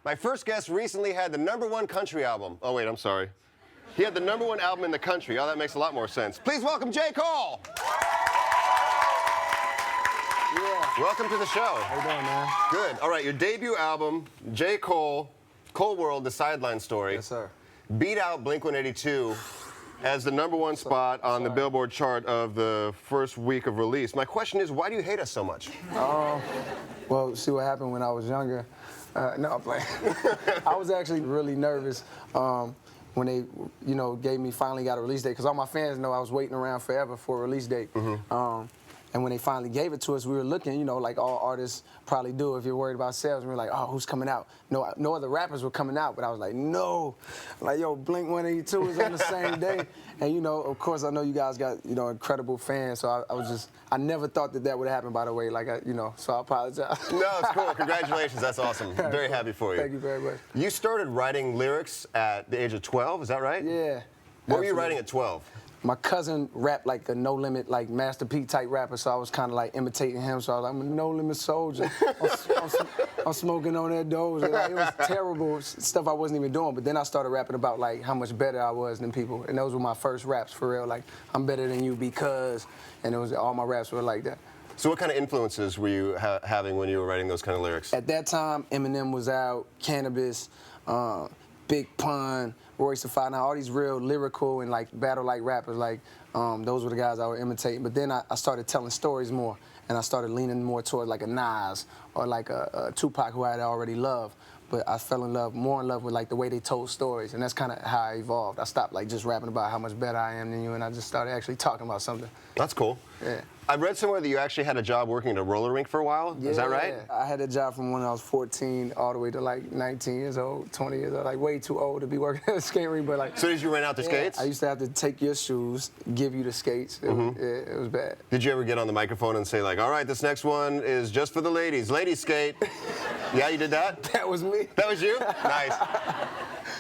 My first guest recently had the #1 country album. Oh, wait, I'm sorry. He had the #1 album in the country. Oh, that makes a lot more sense. Please welcome J.Cole. Yeah. Welcome to the show. How you doing, man? Good. All right, your debut album, J.Cole, Cole World, The Sideline Story. Yes, sir. Beat out Blink-182 as the #1 spot on the Billboard chart of the first week of release. My question is, why do you hate us so much? Well, see what happened when I was younger. No, I'm playing. I was actually really nervous when they, finally got a release date, because all my fans know I was waiting around forever for a release date. And when they finally gave it to us, we were looking, like all artists probably do if you're worried about sales. And we were like, oh, who's coming out? No other rappers were coming out, but I was like, no. Like, yo, Blink-182 is on the same day. And, of course, I know you guys got, incredible fans. So I never thought that would happen, by the way. Like, so I apologize. No, it's cool. Congratulations. That's awesome. Very happy for you. Thank you very much. You started writing lyrics at the age of 12, is that right? Yeah. What were you writing at 12? My cousin rapped like a No Limit, like Master P type rapper, so I was kind of like imitating him. So I was like, I'm a No Limit soldier. I'm smoking on that doze. Like, it was terrible stuff I wasn't even doing. But then I started rapping about like how much better I was than people, and those were my first raps for real. Like, I'm better than you because, and it was all my raps were like that. So what kind of influences were you having when you were writing those kind of lyrics? At that time, Eminem was out, Cannabis, Big Pun, Royce the Five. Now all these real lyrical and like battle-like rappers, like those were the guys I would imitate. But then I started telling stories more, and I started leaning more toward like a Nas or like a Tupac, who I had already loved. But I fell more in love with like the way they told stories, and that's kind of how I evolved. I stopped like just rapping about how much better I am than you, and I just started actually talking about something. That's cool. Yeah. I read somewhere that you actually had a job working at a roller rink for a while. Yeah, is that right? I had a job from when I was 14 all the way to like 19 years old, 20 years old, like way too old to be working at a skate rink. But like, so did you rent out the skates? I used to have to take your shoes, give you the skates. It was bad. Did you ever get on the microphone and say like, all right, this next one is just for the ladies. Ladies skate. Yeah, you did that? That was me. That was you? Nice.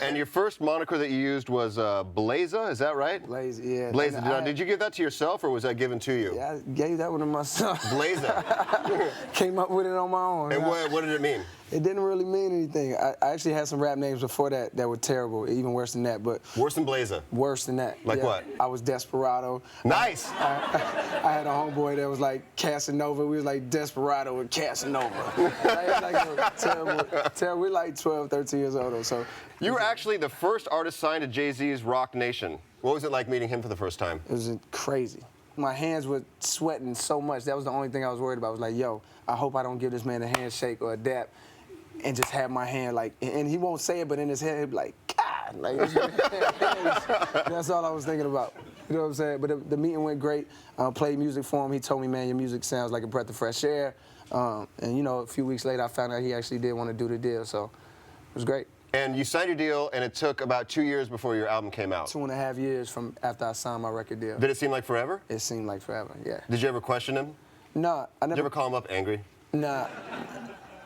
And your first moniker that you used was Blaza, is that right? Blaza, yeah. Blaza. Now, did you give that to yourself, or was that given to you? Yeah, I gave that one to myself. Blaza. Came up with it on my own. And what did it mean? It didn't really mean anything. I actually had some rap names before that were terrible, even worse than that. But worse than Blaza? Worse than that. Like what? I was Desperado. Nice. I had a homeboy that was like Casanova. We was like Desperado and Casanova. Like terrible. We're like 12, 13 years old, so. You were actually the first artist signed to Jay-Z's Rock Nation. What was it like meeting him for the first time? It was crazy. My hands were sweating so much. That was the only thing I was worried about. I was like, yo, I hope I don't give this man a handshake or a dap and just have my hand like, and he won't say it, but in his head, he'll be like, God. Like, that's all I was thinking about. You know what I'm saying? But the meeting went great. Played music for him. He told me, man, your music sounds like a breath of fresh air. And, a few weeks later, I found out he actually did want to do the deal. So it was great. And you signed your deal, and it took about 2 years before your album came out. 2.5 years from after I signed my record deal. Did it seem like forever? It seemed like forever, yeah. Did you ever question him? No, I never. Did you ever call him up angry? Nah.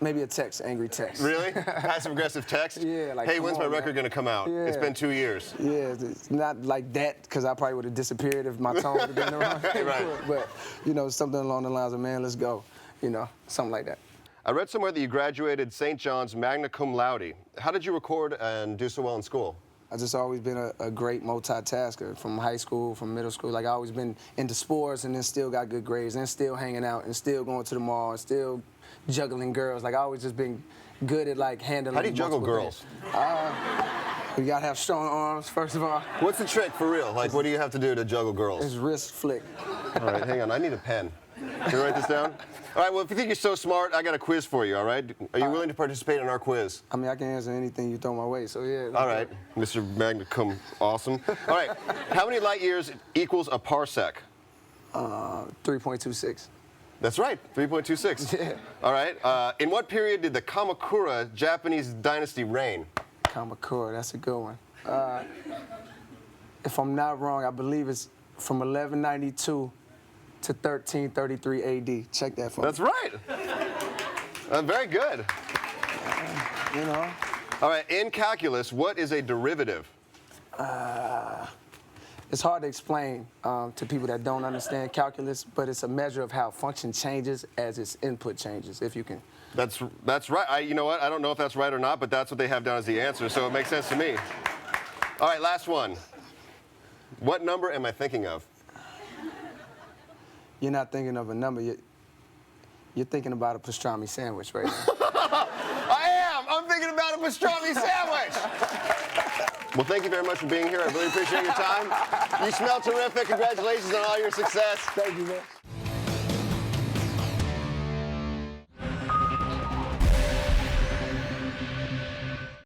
Maybe a text, angry text. Really? Passive-aggressive text? Yeah, like, hey, when's my record going to come out? Yeah. It's been 2 years. Yeah, it's not like that, because I probably would have disappeared if my tone would have been around. Right. But, something along the lines of, man, let's go. Something like that. I read somewhere that you graduated St. John's magna cum laude. How did you record and do so well in school? I've just always been a great multitasker from high school, from middle school. Like, I always been into sports and then still got good grades and still hanging out and still going to the mall and still juggling girls. Like, I always just been good at, like, handling. How do you juggle girls? You gotta have strong arms, first of all. What's the trick, for real? Like, what do you have to do to juggle girls? It's wrist flick. All right, hang on. I need a pen. Can you write this down? All right, well, if you think you're so smart, I got a quiz for you, all right? Are you willing to participate in our quiz? I mean, I can answer anything you throw my way, so yeah. All right, Mr. Magna Cum Awesome. All right, how many light years equals a parsec? 3.26. That's right, 3.26. Yeah. All right, in what period did the Kamakura Japanese dynasty reign? Kamakura, that's a good one. If I'm not wrong, I believe it's from 1192 to 1333 AD. Check that for me. That's right. Very good. All right, in calculus, what is a derivative? it's hard to explain to people that don't understand calculus, but it's a measure of how function changes as its input changes, if you can. That's right. You know what? I don't know if that's right or not, but that's what they have down as the answer, so it makes sense to me. All right, last one. What number am I thinking of? You're not thinking of a number. You're thinking about a pastrami sandwich right now. I am! I'm thinking about a pastrami sandwich! Well, thank you very much for being here. I really appreciate your time. You smell terrific. Congratulations on all your success. Thank you, man.